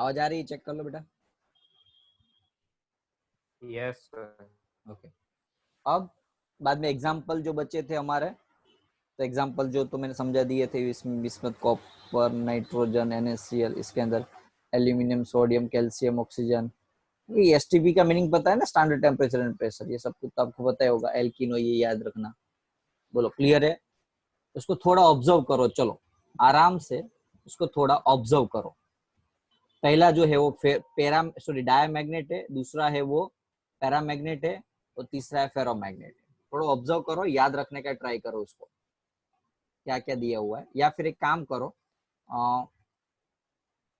आवाज आ रही है? चेक कर लो बेटा। Yes sir. ओके। अब बाद में एग्जाम्पल जो बचे थे हमारे, तो एग्जाम्पल जो तो मैंने समझा दिए थे, इसमें बिस्मथ, कॉपर, नाइट्रोजन, NaCl, इसके अंदर एल्यूमिनियम, सोडियम, कैल्शियम, ऑक्सीजन। ये एसटीपी का मीनिंग पता है ना, स्टैंडर्ड टेम्परेचर एंड प्रेशर, ये सब कुछ तो आपको पता ही होगा। एल्किनो, ये याद रखना। बोलो क्लियर है? उसको थोड़ा ऑब्जर्व करो, चलो आराम से उसको थोड़ा ऑब्जर्व करो। पहला जो है वो डायमैग्नेट है, दूसरा है वो पैरामैग्नेट है, और तीसरा है फेरोमैग्नेट है। थोड़ा ऑब्जर्व करो, याद रखने का ट्राई करो उसको, क्या क्या दिया हुआ है। या फिर एक काम करो,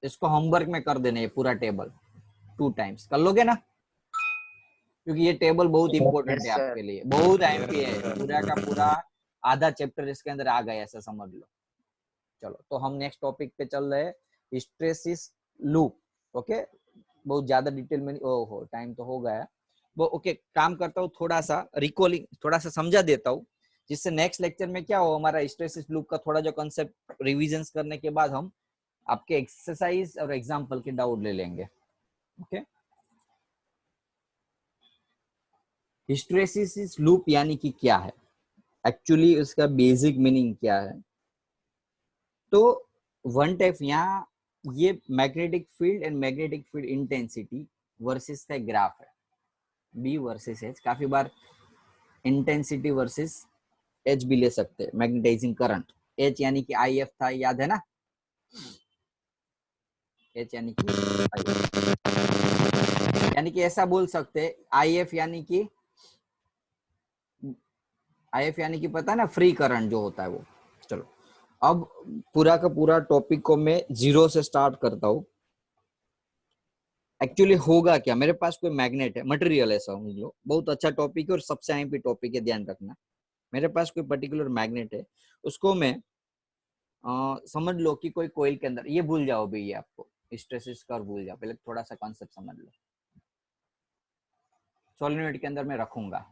इसको होमवर्क में कर देना, ये पूरा टेबल 2 टाइम्स कर लोगे ना? क्योंकि ये टेबल बहुत इंपॉर्टेंट यस है सर। आपके लिए, बहुत यस एमपी है, सर। पूरा का पूरा आधा चैप्टर इसके अंदर आ गया, ऐसा समझ लो। चलो तो हम नेक्स्ट टॉपिक पे चल रहे हैं, हिस्टैरिसीस लूप। ओके, बहुत ज्यादा डिटेल में, ओहो टाइम तो हो गया वो। ओके, काम करता हूँ, थोड़ा सा रिकॉलिंग, थोड़ा सा समझा देता हूँ, जिससे नेक्स्ट लेक्चर में क्या हो, हमारा हिस्टैरिसीस लूप का थोड़ा जो कंसेप्ट रिविजन करने के बाद हम आपके एक्सरसाइज और एग्जाम्पल के डाउट ले लेंगे। ओके, हिस्टैरिसीस लूप यानी कि क्या है, एक्चुअली उसका बेसिक मीनिंग क्या है। तो वन टाइप, यहाँ ये magnetic field and magnetic field intensity versus का ग्राफ है, बी वर्सेस एच। काफी बार इंटेंसिटी वर्सेस एच भी ले सकते हैं, मैग्नेटाइजिंग करंट। एच यानी कि आई एफ था, याद है ना? एच यानी कि IF, यानी कि ऐसा बोल सकते हैं, आई एफ यानी कि पता है ना, फ्री करंट जो होता है वो। चलो अब पूरा का पूरा टॉपिक को मैं जीरो से स्टार्ट करता हूँ। एक्चुअली होगा क्या, मेरे पास कोई मैग्नेट है, मटेरियल है, समझ लो, बहुत अच्छा टॉपिक है और सबसे अहम टॉपिक है, ध्यान रखना। मेरे पास कोई पर्टिकुलर मैग्नेट है, उसको मैं समझ लो कि कोई कोयल के अंदर, ये भूल जाओ भैया, आपको हिस्टैरिसीस कर्व भूल जाओ, पहले थोड़ा सा कॉन्सेप्ट समझ लो। सोलेनोइड के अंदर मैं रखूंगा,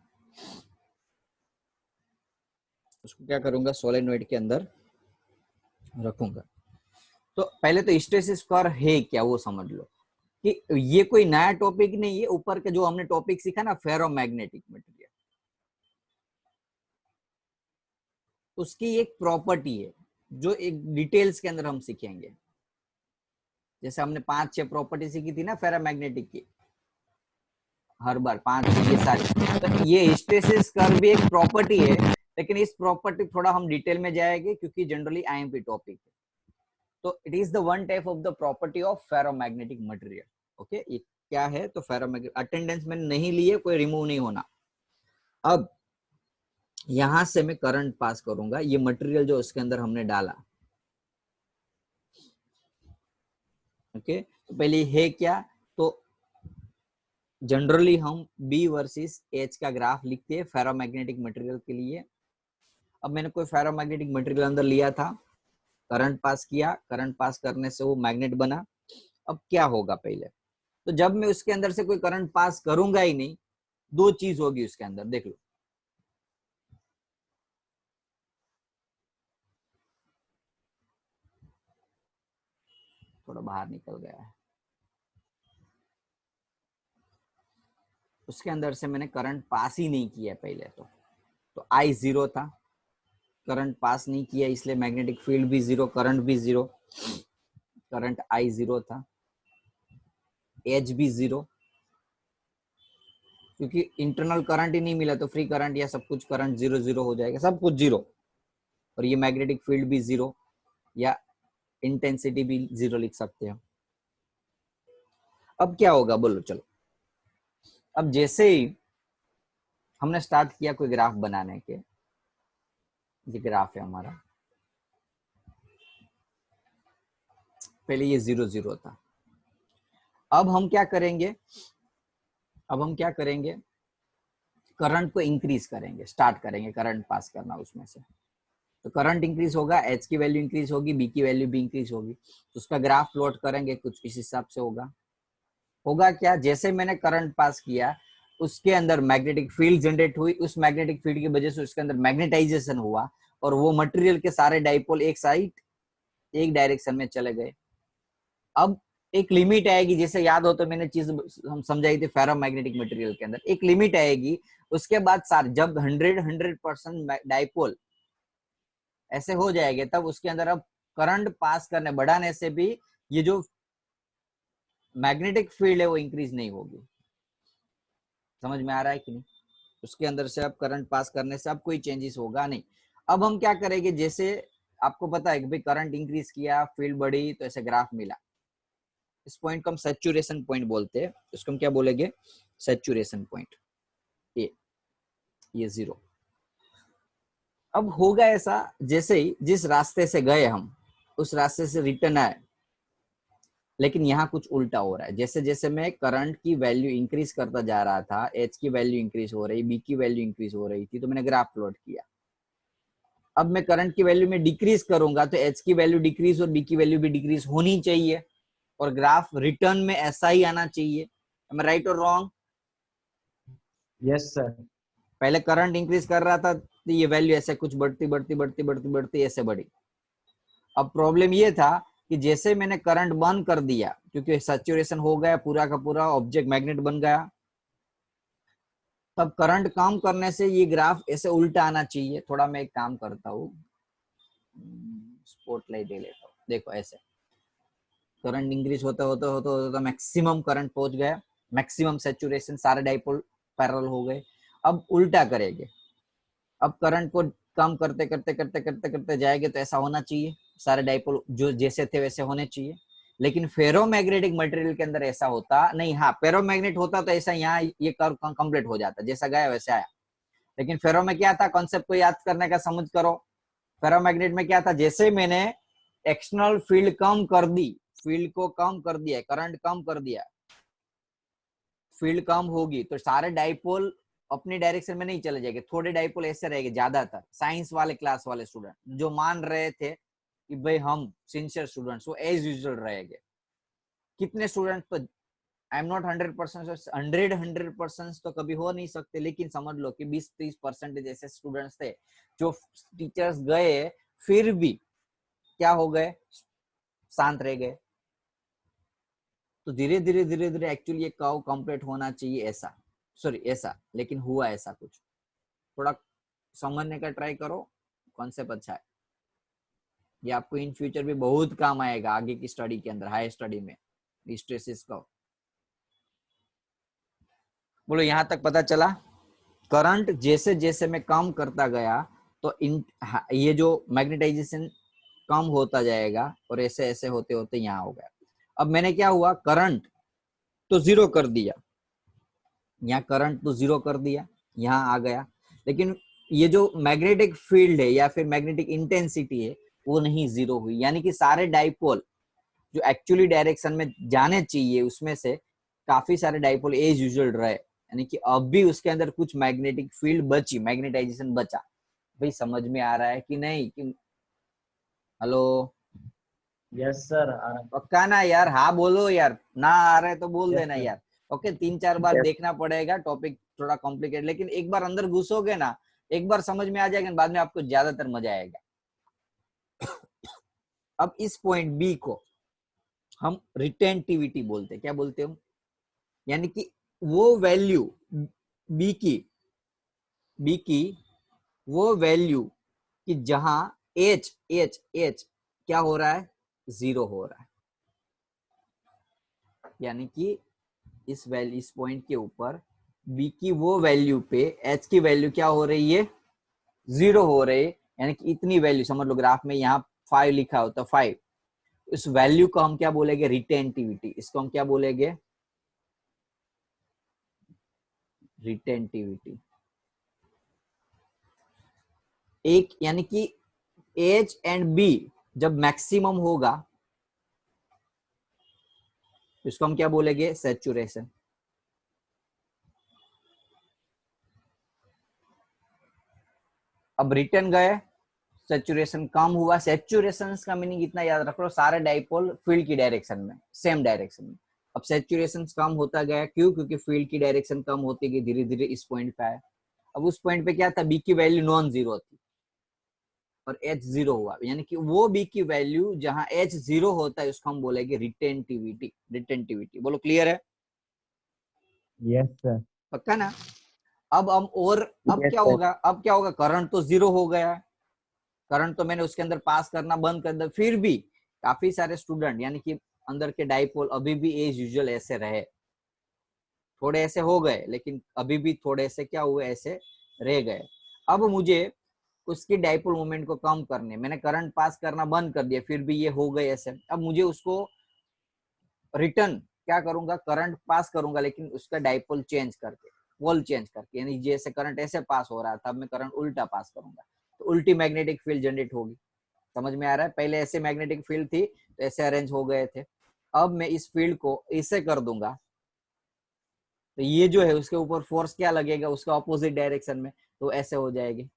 उसको क्या करूंगा, सोलेनोइड के अंदर रखूंगा। तो पहले तो हिस्टैरिसीस कर्व है क्या वो समझ लो, कि ये कोई नया टॉपिक नहीं है, ऊपर के जो हमने टॉपिक सीखा ना, फेरोमैग्नेटिक मटेरियल, उसकी एक प्रॉपर्टी है जो एक डिटेल्स के अंदर हम सीखेंगे। जैसे हमने 5-6 प्रॉपर्टी सीखी थी ना फेरोमैग्नेटिक की, हर बार 5, ये सारी। तो ये हिस्टैरिसीस कर्व भी एक प्रॉपर्टी है, लेकिन इस प्रॉपर्टी थोड़ा हम डिटेल में जाएंगे क्योंकि जनरली आईएमपी टॉपिक है। तो it is the one type of the property of ferromagnetic material. Okay, ये क्या है? तो फेरोमैग्नेटिक, अटेंडेंस मैंने नहीं ली है, कोई रिमूव नहीं होना। अब यहां से मैं करंट पास करूंगा, ये मटेरियल जो उसके अंदर हमने डाला। ओके, तो पहले है क्या, तो जनरली हम बी वर्सेस एच का ग्राफ लिखते हैं फेरोमैग्नेटिक मटेरियल के लिए। अब मैंने कोई फेरोमैग्नेटिक मटेरियल अंदर लिया था, करंट पास किया, करंट पास करने से वो मैग्नेट बना। अब क्या होगा, पहले तो जब मैं उसके अंदर से कोई करंट पास करूंगा ही नहीं, दो चीज होगी उसके अंदर, देख लो। थोड़ा बाहर निकल गया है, उसके अंदर से मैंने करंट पास ही नहीं किया पहले तो आई जीरो था, करंट पास नहीं किया, इसलिए मैग्नेटिक फील्ड भी जीरो, करंट भी जीरो। करंट आई जीरो था, एच भी जीरो, क्योंकि इंटरनल करंट ही नहीं मिला, तो फ्री करंट या सब कुछ करंट जीरो जीरो हो जाएगा, सब कुछ जीरो। और ये मैग्नेटिक फील्ड भी जीरो, या इंटेंसिटी भी जीरो लिख सकते हैं। अब क्या होगा बोलो, चलो। अब जैसे ही हमने स्टार्ट किया कोई ग्राफ बनाने के, ये ग्राफ है हमारा, पहले ये 0 0 था। अब हम क्या करेंगे, करंट को इंक्रीज करेंगे, स्टार्ट करेंगे करंट पास करना उसमें से। तो करंट इंक्रीज होगा, एच की वैल्यू इंक्रीज होगी, बी की वैल्यू भी इंक्रीज होगी, तो उसका ग्राफ प्लॉट करेंगे, कुछ इस हिसाब से होगा क्या, जैसे मैंने करंट पास किया, उसके अंदर मैग्नेटिक फील्ड जनरेट हुई, उस मैग्नेटिक फील्ड की वजह से उसके अंदर मैग्नेटाइजेशन हुआ, और वो मटेरियल के सारे डाइपोल एक साइड, एक डायरेक्शन में चले गए। अब एक लिमिट आएगी, जैसे याद हो तो मैंने चीज हम समझाई थी फेरोमैग्नेटिक मटेरियल के अंदर, एक लिमिट आएगी, उसके बाद जब 100% डाइपोल ऐसे हो जाएंगे, तब उसके अंदर अब करंट पास करने बढ़ाने से भी ये जो मैग्नेटिक फील्ड है वो इंक्रीज नहीं होगी। समझ में आ रहा है कि नहीं? उसके अंदर से अब करंट पास करने से अब कोई चेंजेस होगा नहीं। अब हम क्या करेंगे, जैसे आपको पता है कि भाई करंट इंक्रीज किया, फील्ड बढ़ी, तो ऐसे ग्राफ मिला। इस पॉइंट को हम सैचुरेशन पॉइंट बोलते हैं। इसको हम क्या बोलेंगे? Saturation point. ये 0। अब होगा ऐसा, जैसे ही जिस रास्ते से गए हम उस रास्ते से रिटर्न आए, लेकिन यहाँ कुछ उल्टा हो रहा है। जैसे जैसे मैं करंट की वैल्यू इंक्रीज करता जा रहा था, एच की वैल्यू इंक्रीज हो रही, बी की वैल्यू इंक्रीज हो रही थी, तो मैंने ग्राफ प्लॉट किया। अब मैं करंट की वैल्यू में डिक्रीज करूंगा तो एच की वैल्यू डिक्रीज और बी की वैल्यू भी डिक्रीज होनी चाहिए, और ग्राफ रिटर्न में ऐसा ही आना चाहिए। एम आई राइट और रॉन्ग? Yes sir. पहले करंट इंक्रीज कर रहा था तो ये वैल्यू ऐसे कुछ बढ़ती बढ़ती बढ़ती बढ़ती बढ़ती ऐसे बढ़ी। अब प्रॉब्लम ये था कि जैसे मैंने करंट बंद कर दिया, क्योंकि सैचुरेशन हो गया, पूरा का पूरा ऑब्जेक्ट मैग्नेट बन गया, तब करंट कम करने से ये ग्राफ ऐसे उल्टा आना चाहिए। थोड़ा मैं एक काम करता हूँ, स्पॉटलाइट दे लेता हूँ। देखो ऐसे करंट इंक्रीज होता होता होता होता मैक्सिमम करंट पहुंच गया, मैक्सिमम सैचुरेशन, सारे डाइपोल पैरेलल हो गए। अब उल्टा करेंगे, अब करंट को कम करते करते करते करते करते जाएंगे तो ऐसा होना चाहिए, सारे डाइपोल जो जैसे थे वैसे होने चाहिए। लेकिन फेरोमैग्नेटिक मटेरियल के अंदर ऐसा होता नहीं। हाँ, फेरोमैग्नेट होता तो ऐसा यहाँ ये कर्व कंप्लीट हो जाता, जैसा गया वैसे आया। लेकिन फेरो में क्या था, कॉन्सेप्ट को याद करने का समझ करो। फेरोमैग्नेट में क्या था, जैसे मैंने एक्सटर्नल फील्ड कम कर दी, फील्ड को कम कर दिया, करंट कम कर दिया, फील्ड कम होगी तो सारे डाइपोल अपनी डायरेक्शन में नहीं चले जाएंगे, थोड़े डाइपोल ऐसे रहेंगे। ज्यादातर साइंस वाले क्लास वाले स्टूडेंट जो मान रहे थे कि भाई हम सिंसियर स्टूडेंट्स, वो एज यूजुअल रहेंगे। कितने स्टूडेंट तो आई एम नॉट 100%, 100% तो कभी हो नहीं सकते, लेकिन समझ लो कि 20-30% ऐसे स्टूडेंट्स थे जो टीचर्स गए फिर भी क्या हो गए, शांत रह गए। तो धीरे धीरे धीरे धीरे एक्चुअली ये कर्व कंप्लीट होना चाहिए ऐसा, सॉरी ऐसा, लेकिन हुआ ऐसा कुछ। थोड़ा समझने का ट्राई करो, कॉन्सेप्ट अच्छा है। ये आपको इन फ्यूचर भी बहुत काम आएगा आगे की स्टडी के अंदर, हाई स्टडी में, हिस्टेरिसिस कर्व। बोलो यहाँ तक पता चला? करंट जैसे जैसे मैं कम करता गया तो ये जो मैग्नेटाइजेशन कम होता जाएगा, और ऐसे ऐसे होते होते यहाँ हो गया। अब मैंने क्या हुआ, करंट तो 0 कर दिया, यहाँ करंट तो 0 कर दिया, यहाँ आ गया, लेकिन ये जो मैग्नेटिक फील्ड है या फिर मैग्नेटिक इंटेंसिटी है वो नहीं 0 हुई। यानी कि सारे डाइपोल जो एक्चुअली डायरेक्शन में जाने चाहिए उसमें से काफी सारे डाइपोल एज यूजुअल रहे, यानी कि अब भी उसके अंदर कुछ मैग्नेटिक फील्ड बची, मैग्नेटाइजेशन बचा। भाई समझ में आ रहा है कि नहीं? कि हेलो? Yes sir. पक्का ना यार? हाँ बोलो यार, ना आ रहा है तो बोल यस देना सर। यार। ओके, 3-4 बार देखना पड़ेगा, टॉपिक थोड़ा कॉम्प्लिकेट, लेकिन एक बार अंदर घुसोगे ना, एक बार समझ में आ जाएगा, बाद में आपको ज्यादातर मजा आएगा। अब इस पॉइंट बी को हम रिटेंटिविटी बोलते हैं। क्या बोलते हैं? यानी कि वो वैल्यू बी की वो वैल्यू कि जहां एच एच एच क्या हो रहा है, 0 हो रहा है। यानी कि इस पॉइंट के ऊपर बी की वो वैल्यू पे एच की वैल्यू क्या हो रही है, 0 हो रही है। यानी कि इतनी वैल्यू समझ लो, ग्राफ में यहाँ 5 लिखा होता, 5, इस वैल्यू को हम क्या बोलेंगे, रिटेंटिविटी। इसको हम क्या बोलेंगे, रिटेंटिविटी। एक यानी कि एच एंड बी जब मैक्सिमम होगा इसको हम क्या बोलेंगे, सैचुरेशन। अब रिटर्न गए, सैचुरेशन कम हुआ। सैचुरेशन का मीनिंग इतना याद रख लो, सारे डाइपोल फील्ड की डायरेक्शन में, सेम डायरेक्शन में। अब सैचुरेशन कम होता गया, क्यों? क्योंकि फील्ड की डायरेक्शन कम होती गई, धीरे धीरे इस पॉइंट पे आया। अब उस पॉइंट पे क्या था, बी की वैल्यू नॉन जीरो थी, और H 0 हुआ, यानी कि वो B की वैल्यू जहां H 0 होता है उसको हम बोलेंगे रिटेंटिविटी। रिटेंटिविटी बोलो, क्लियर है? Yes sir. पक्का ना? अब हम और अब यस क्या सर। होगा, अब क्या होगा, करंट तो 0 हो गया है, करंट तो मैंने उसके अंदर पास करना बंद कर दिया, फिर भी काफी सारे स्टूडेंट यानी कि अंदर के डाइपोल अभी भी एज यूजुअल ऐसे रहे, थोड़े ऐसे हो गए, लेकिन अभी भी थोड़े ऐसे क्या हुए, ऐसे रह गए। अब मुझे उसकी डाइपोल मोमेंट को कम करने, मैंने करंट पास करना बंद कर दिया, फिर भी ये हो गए ऐसे। अब मुझे उसको रिटर्न क्या करूंगा, करंट पास करूंगा, लेकिन उसका डाइपोल चेंज करके, पोल चेंज करके, यानी जैसे करंट ऐसे पास हो रहा था, अब मैं करंट उल्टा पास करूंगा, तो उल्टी मैग्नेटिक फील्ड जनरेट होगी। समझ में आ रहा है? पहले ऐसे मैग्नेटिक फील्ड थी तो ऐसे अरेंज हो गए थे, अब मैं इस फील्ड को ऐसे कर दूंगा, तो ये जो है उसके ऊपर फोर्स क्या लगेगा, उसका ऑपोजिट डायरेक्शन में, तो ऐसे हो जाएगी।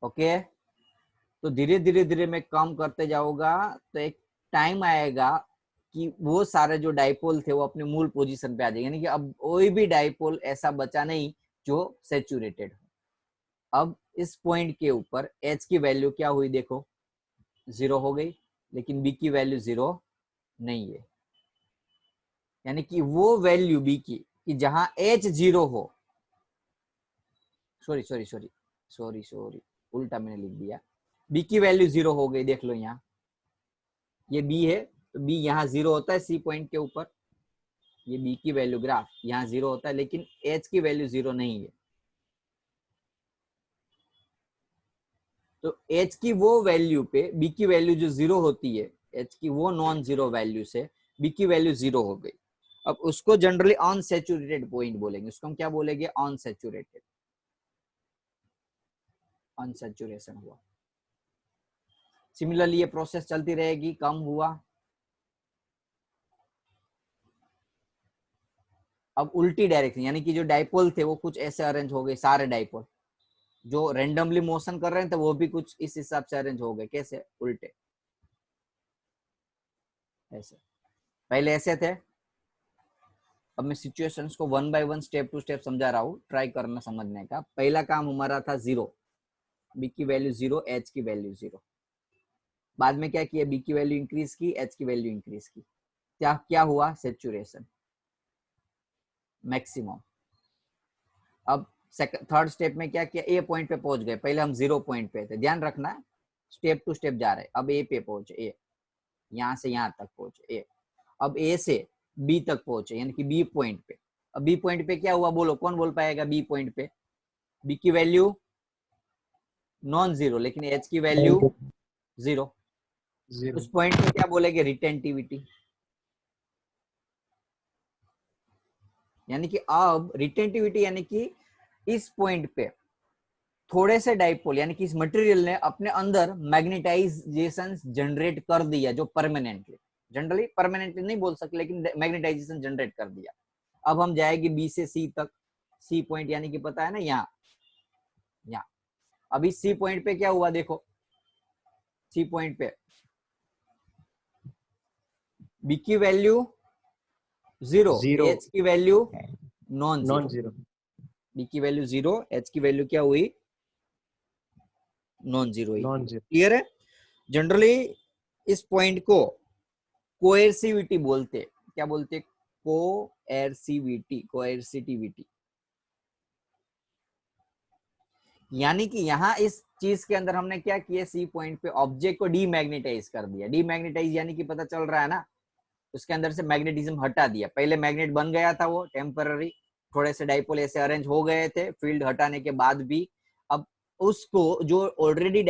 ओके, तो धीरे धीरे धीरे मैं कम करते जाऊंगा, तो एक टाइम आएगा कि वो सारे जो डाइपोल थे वो अपने मूल पोजीशन पे आ जाएंगे, यानी कि अब कोई भी डाइपोल ऐसा बचा नहीं जो सेचुरेटेड हो। अब इस पॉइंट के ऊपर H की वैल्यू क्या हुई, देखो 0 हो गई, लेकिन B की वैल्यू 0 नहीं है, यानी कि वो वैल्यू B की कि जहां H 0 हो, sorry sorry sorry sorry sorry उल्टा मैंने लिख दिया, B की वैल्यू 0 हो गई, देख लो यहाँ ये B है, तो B यहाँ 0 होता है C पॉइंट के ऊपर, ये B की वैल्यू ग्राफ यहाँ 0 होता है, लेकिन H की वैल्यू 0 नहीं है। तो H की वो वैल्यू पे B की वैल्यू जो 0 होती है, H की वो नॉन जीरो वैल्यू से B की वैल्यू 0 हो गई। अब उसको जनरली अनसैचुरेटेड पॉइंट बोलेंगे, उसको हम क्या बोलेंगे, अनसैचुरेटेड, अनसैचुरेशन हुआ। सिमिलरली ये प्रोसेस चलती रहेगी, कम हुआ। अब उल्टी डायरेक्शन, यानी कि जो डाइपोल थे वो कुछ ऐसे अरेंज हो गए, सारे डाइपोल जो रेंडमली मोशन कर रहे थे वो भी कुछ इस हिसाब से अरेंज हो गए, कैसे, उल्टे ऐसे, पहले ऐसे थे। अब मैं सिचुएशंस को one by one step to step समझा रहा हूँ, ट्राई करना समझने का। पहला काम हमारा था 0, B की वैल्यू 0, H की वैल्यू 0। बाद में क्या किया, B की वैल्यू इंक्रीज की, H की वैल्यू इंक्रीज की, क्या क्या हुआ, सेचुरेशन मैक्सिमम। अब थर्ड स्टेप में क्या किया, ए पॉइंट पे पहुंच गए, पहले हम 0 पॉइंट पे थे, ध्यान रखना स्टेप टू स्टेप जा रहे, अब ए पे पहुंचे, ए यहाँ से यहाँ तक पहुंचे, ए अब ए से बी तक पहुंचे, यानी कि बी पॉइंट पे। अब बी पॉइंट पे क्या हुआ, बोलो कौन बोल पाएगा, बी पॉइंट पे बी की वैल्यू नॉन जीरो, लेकिन एच की वैल्यू 0, जीरो। उस पॉइंट पे क्या बोलेंगे, रिटेंटिविटी। यानी कि अब रिटेंटिविटी यानी कि इस पॉइंट पे थोड़े से डाइपोल यानी कि इस मटेरियल ने अपने अंदर मैग्नेटाइजेशन जनरेट कर दिया, जो परमानेंटली, जनरली परमानेंटली नहीं बोल सकते, लेकिन मैग्नेटाइजेशन जनरेट कर दिया। अब हम जाएंगे बी से सी तक, सी पॉइंट यानी कि पता है ना, यहाँ यहाँ अभी सी पॉइंट पे क्या हुआ, देखो सी पॉइंट पे बी की वैल्यू 0, जीरो। एच की value non non zero, zero. B की वैल्यू 0, एच की वैल्यू क्या हुई, नॉन जीरो ही हुई। Non zero. क्लियर है? जनरली इस पॉइंट को कोएर्सिविटी बोलते, क्या बोलते, कोएर्सिविटी, कोएर्सिटिविटी, यानी कि यहाँ इस चीज के अंदर हमने क्या किया, सी पॉइंट पे ऑब्जेक्ट को डीमैग्नेटाइज कर दिया। डीमैग्नेटाइज यानी कि पता चल रहा है ना, उसके अंदर से मैग्नेटिज्म हटा दिया। पहले मैग्नेट बन गया था वो टेम्पररी, थोड़े से डाइपोल ऐसे अरेंज हो गए थे फील्ड हटाने के बाद भी। अब उसको जो ऑलरेडी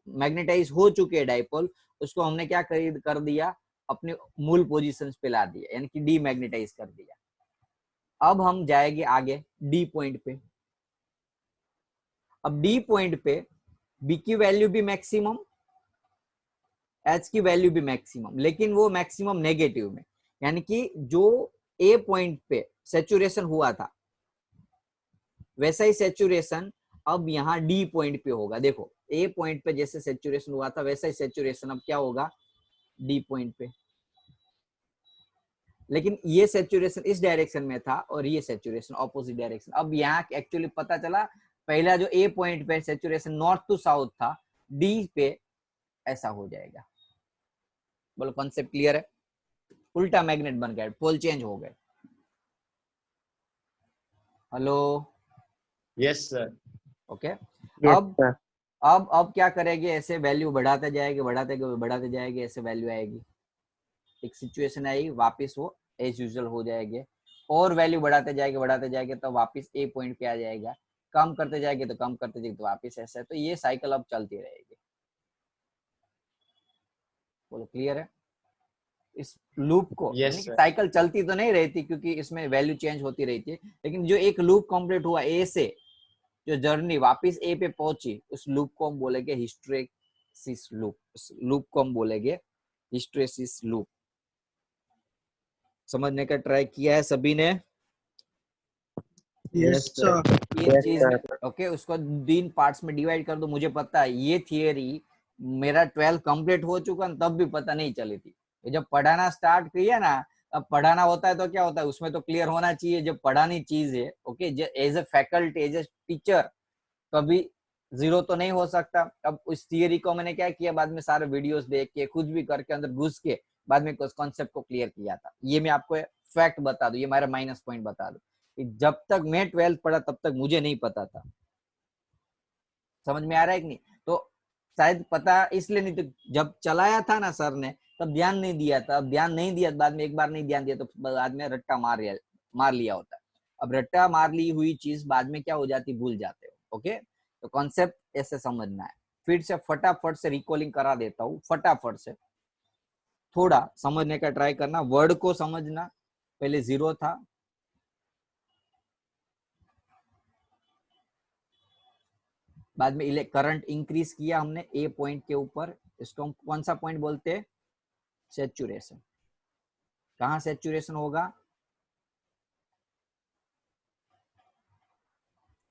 मैग्नेटाइज हो चुके हैं डाइपोल, उसको हमने क्या कर दिया, अपने मूल पोजीशन पे ला दिया, यानी कि डीमैग्नेटाइज कर दिया। अब हम जाएंगे आगे डी पॉइंट पे। अब डी पॉइंट पे बी की वैल्यू भी मैक्सिमम, एच की वैल्यू भी मैक्सिमम, लेकिन वो मैक्सिमम नेगेटिव में, यानी कि जो ए पॉइंट पे सेचुरेशन हुआ था वैसा ही सेचुरेशन अब यहाँ डी पॉइंट पे होगा। देखो ए पॉइंट पे जैसे सेचुरेशन हुआ था वैसा ही सेचुरेशन अब क्या होगा, डी पॉइंट पे। लेकिन ये सेचुरेशन इस डायरेक्शन में था और ये सेचुरेशन ऑपोजिट डायरेक्शन। अब यहाँ एक्चुअली पता चला पहला जो ए पॉइंट पे सेचुरेशन नॉर्थ टू साउथ था, डी पे ऐसा हो जाएगा। बोलो कॉन्सेप्ट क्लियर है? उल्टा मैग्नेट बन गया, पोल चेंज हो गए। Hello, yes sir. Okay. Yes, अब sir. अब क्या करेंगे, ऐसे वैल्यू बढ़ाते जाएंगे, बढ़ाते जाएंगे, ऐसे वैल्यू आएगी, एक सिचुएशन आएगी, वापस वो एज यूजुअल हो जाएंगे, और वैल्यू बढ़ाते जाएंगे तो वापस ए पॉइंट पे आ जाएगा, कम करते जाएंगे तो कम करते जाएंगे तो वापस ऐसा है। तो ये साइकिल अब चलती रहेगी। बोलो क्लियर है? इस लूप को, यानी यस कि सर। साइकिल चलती तो नहीं रहती क्योंकि इसमें वैल्यू चेंज होती रहती है, लेकिन जो एक लूप कंप्लीट हुआ ए से, जो जर्नी वापस ए पे पहुंची, उस लूप को हम बोलेंगे हिस्टैरिसीस लूप। उस लूप को हम बोलेंगे हिस्टैरिसीस लूप। समझने का ट्राई किया है सभी ने? Yes sir. तीन Yes, चीज sir. में, ओके, उसको 3 पार्ट्स में डिवाइड कर दो। मुझे पता है ये थियरी मेरा 12 कंप्लीट हो चुका तब भी पता नहीं चली थी। ये जब पढ़ाना स्टार्ट किया ना, अब पढ़ाना होता है तो क्या होता है, उसमें तो क्लियर होना चाहिए जब पढ़ानी चीज है, okay. As a faculty, as a teacher कभी जीरो तो नहीं हो सकता। अब उस थियरी को मैंने क्या किया, बाद में सारे वीडियोस देख के, खुद भी करके, अंदर घुस के, बाद में उस कॉन्सेप्ट को क्लियर किया था। ये मैं आपको फैक्ट बता दूं, ये मेरा माइनस पॉइंट बता दूं, जब तक मैं 12th पढ़ा तब तक मुझे नहीं पता था। समझ में आ रहा है कि नहीं? तो शायद पता इसलिए नहीं, तो जब चलाया था ना सर ने तब ध्यान नहीं दिया था। अब ध्यान नहीं दिया, बाद में एक बार नहीं ध्यान दिया तो बाद में रट्टा मार लिया होता है। अब रट्टा मार ली हुई चीज बाद में क्या हो जाती, भूल जाते हो, ओके। तो कॉन्सेप्ट ऐसे समझना है। फिर से फटाफट से रिकॉलिंग करा देता हूँ, फटाफट से थोड़ा समझने का ट्राई करना, वर्ड को समझना। पहले 0 था, बाद में करंट इंक्रीज किया हमने ए पॉइंट के ऊपर। इसको हम कौन सा पॉइंट बोलते हैं? सैचुरेशन। कहाँ सैचुरेशन होगा?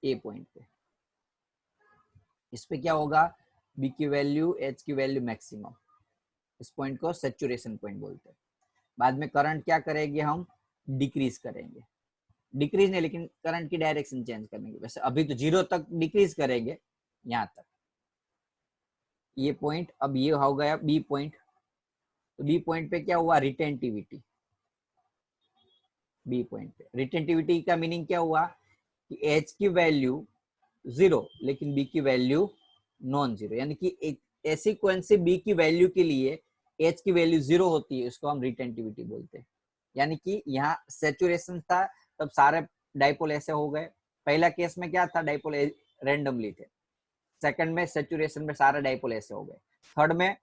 ए पॉइंट पे। इस पे क्या होगा, बी की वैल्यू, एच की वैल्यू मैक्सिमम। इस पॉइंट को सैचुरेशन पॉइंट बोलते हैं। बाद में करंट क्या करेंगे हम, डिक्रीज करेंगे। डिक्रीज नहीं, लेकिन करंट की डायरेक्शन चेंज करेंगे। वैसे अभी तो 0 तक डिक्रीज करेंगे, यहाँ तक ये पॉइंट। अब ये हो गया बी पॉइंट। तो बी पॉइंट पे क्या हुआ, रिटेंटिविटी। बी पॉइंट पे रिटेंटिविटी का मीनिंग क्या हुआ कि एच की वैल्यू 0 लेकिन बी की वैल्यू नॉन जीरो, यानी कि एक ऐसी कौन सी बी की वैल्यू के लिए एच की वैल्यू 0 होती है, उसको हम रिटेंटिविटी बोलते हैं। यानी कि यहाँ सैचुरेशन था तब सारे डाइपोल ऐसे हो गए। पहला केस में क्या था, डाइपोल रेंडमली थे। सेकंड में सैचुरेशन में सारे डाइपोल ऐसे हो गए। थर्ड में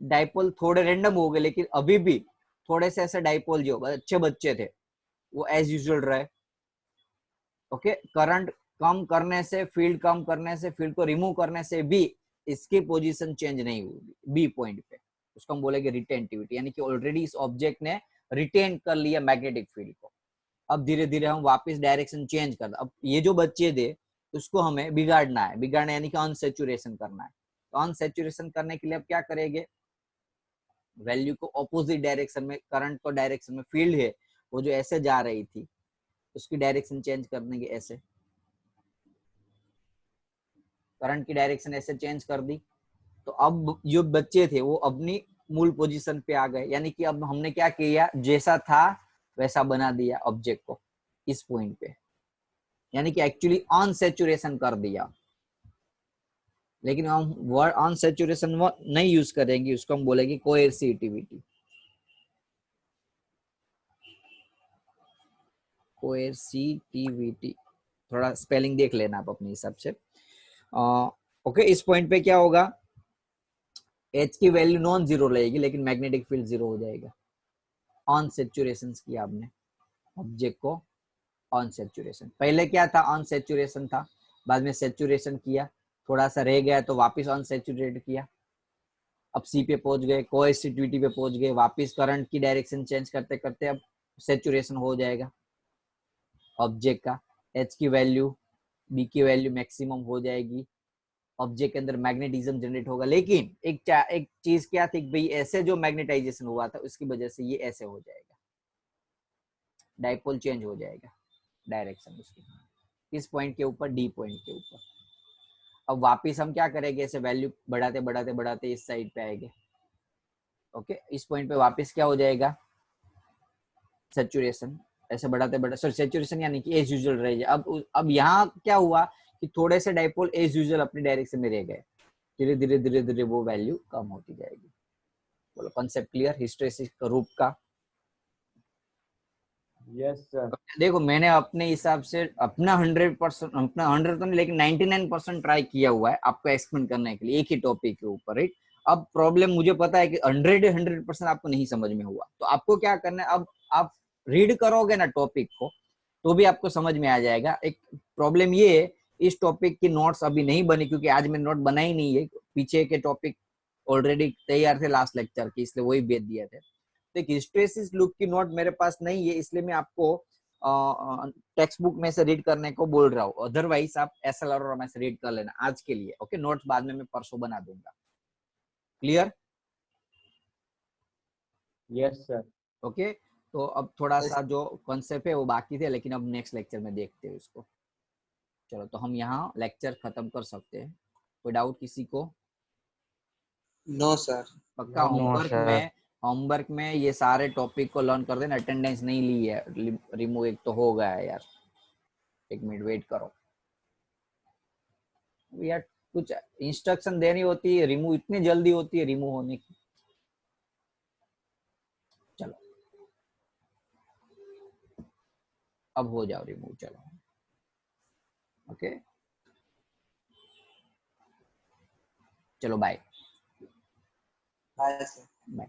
डाइपोल थोड़े रेंडम हो गए, लेकिन अभी भी थोड़े से ऐसे डाइपोल जो अच्छे बच्चे थे वो एज यूजुअल रहे, ओके। करंट कम करने से, फील्ड कम करने से, फील्ड को रिमूव करने से भी इसकी पोजीशन चेंज नहीं होगी बी पॉइंट पे। उसको हम बोलेंगे रिटेंटिविटी, यानी कि ऑलरेडी इस ऑब्जेक्ट ने रिटेन कर लिया मैग्नेटिक फील्ड को। अब धीरे धीरे हम वापस डायरेक्शन चेंज कर, अब ये जो बच्चे थे उसको हमें बिगाड़ना है, बिगाड़ना यानी कि अनसैचुरेशन करना है। तो अनसैचुरेशन करने के लिए अब क्या करेंगे, वैल्यू को ऑपोजिट डायरेक्शन में, करंट को डायरेक्शन में, फील्ड है वो जो ऐसे जा रही थी उसकी डायरेक्शन चेंज कर देंगे ऐसे। करंट की डायरेक्शन ऐसे चेंज कर दी, तो अब जो बच्चे थे वो अपनी मूल पोजीशन पे आ गए। यानी कि अब हमने क्या किया, जैसा था वैसा बना दिया ऑब्जेक्ट को इस पॉइंट पे, यानी कि एक्चुअली अनसैचुरेशन कर दिया। लेकिन हम वर्ड अनसैचुरेशन नहीं यूज करेंगे, उसको हम बोलेंगे कोएर्सिटिविटी। कोएर्सिटिविटी, थोड़ा स्पेलिंग देख लेना आप अपने हिसाब से। ओके, इस पॉइंट पे क्या होगा, एच की वैल्यू नॉन जीरो रहेगी लेकिन मैग्नेटिक फील्ड 0 हो जाएगा। ऑन सैचुरेशन किया आपने ऑब्जेक्ट को, ऑन सैचुरेशन। पहले क्या था, ऑन सैचुरेशन था, बाद में सैचुरेशन किया, थोड़ा सा रह गया तो वापस ऑन सैचुरेट किया। अब सी पे पहुंच गए, कोएस्टिविटी पे पहुंच गए, वापस करंट की डायरेक्शन चेंज करते करते अब सैचुरेशन हो जाएगा ऑब्जेक्ट का। एच की वैल्यू, बी की वैल्यू मैक्सिमम हो जाएगी, ऑब्जेक्ट के अंदर मैग्नेटिज्म जनरेट होगा। लेकिन एक चीज क्या थी भाई, ऐसे जो मैग्नेटाइजेशन हुआ था उसकी वजह से ये ऐसे हो जाएगा, डाइपोल चेंज हो जाएगा डायरेक्शन उसकी, किस पॉइंट के ऊपर, डी पॉइंट के ऊपर। अब वापिस हम क्या करेंगे, ऐसे वैल्यू बढ़ाते बढ़ाते बढ़ाते इस साइड पे आएंगे। ओके, इस पॉइंट पे वापस क्या हो जाएगा, सैचुरेशन। ऐसे बढ़ाते बढ़ाते, सॉरी सैचुरेशन यानी कि एज यूजुअल रह जाए। अब यहाँ क्या हुआ कि थोड़े से डाइपोल एज यूजुअल अपनी डायरेक्शन में रह गए, धीरे धीरे धीरे धीरे वो वैल्यू कम होती जाएगी। बोलो कॉन्सेप्ट क्लियर हिस्टैरिसीस रूप का? Yes, sir. देखो मैंने अपने हिसाब से अपना 100%, अपना 100 तो नहीं लेकिन 99% ट्राई किया हुआ है आपको एक्सप्लेन करने के लिए एक ही टॉपिक के ऊपर, राइट। अब प्रॉब्लम मुझे पता है कि 100% आपको नहीं समझ में हुआ, तो आपको क्या करना है, अब आप रीड करोगे ना टॉपिक को तो भी आपको समझ में आ जाएगा। एक प्रॉब्लम ये है, इस टॉपिक की नोट्स अभी नहीं बनी क्योंकि आज मैंने नोट बनाई नहीं है, पीछे के टॉपिक ऑलरेडी तैयार थे लास्ट लेक्चर के, इसलिए वही भेज दिए थे। तो एक हिस्टैरिसीस लूप की नोट मेरे पास नहीं है, इसलिए मैं आपको टेक्स्ट बुक में से रीड करने को बोल रहा हूँ। अदरवाइज आप एसएलआर में से रीड कर लेना आज के लिए। ओके, नोट्स बाद में मैं परसों बना दूंगा। क्लियर? Yes, sir. ओके, तो अब थोड़ा सा जो कॉन्सेप्ट है वो बाकी थे, लेकिन अब नेक्स्ट लेक्चर में देखते हैं उसको। चलो, तो हम यहाँ लेक्चर खत्म कर सकते हैं। कोई डाउट किसी को? No sir. पक्का No, होमवर्क में ये सारे टॉपिक को लर्न कर देना। अटेंडेंस नहीं ली है, रिमूव एक तो हो गया है यार, एक मिनट वेट करो यार, कुछ इंस्ट्रक्शन देनी होती है, रिमूव इतनी जल्दी होती है रिमूव होने की। चलो अब हो जाओ रिमूव, चलो। ओके, चलो बाय बाय सर। बाय।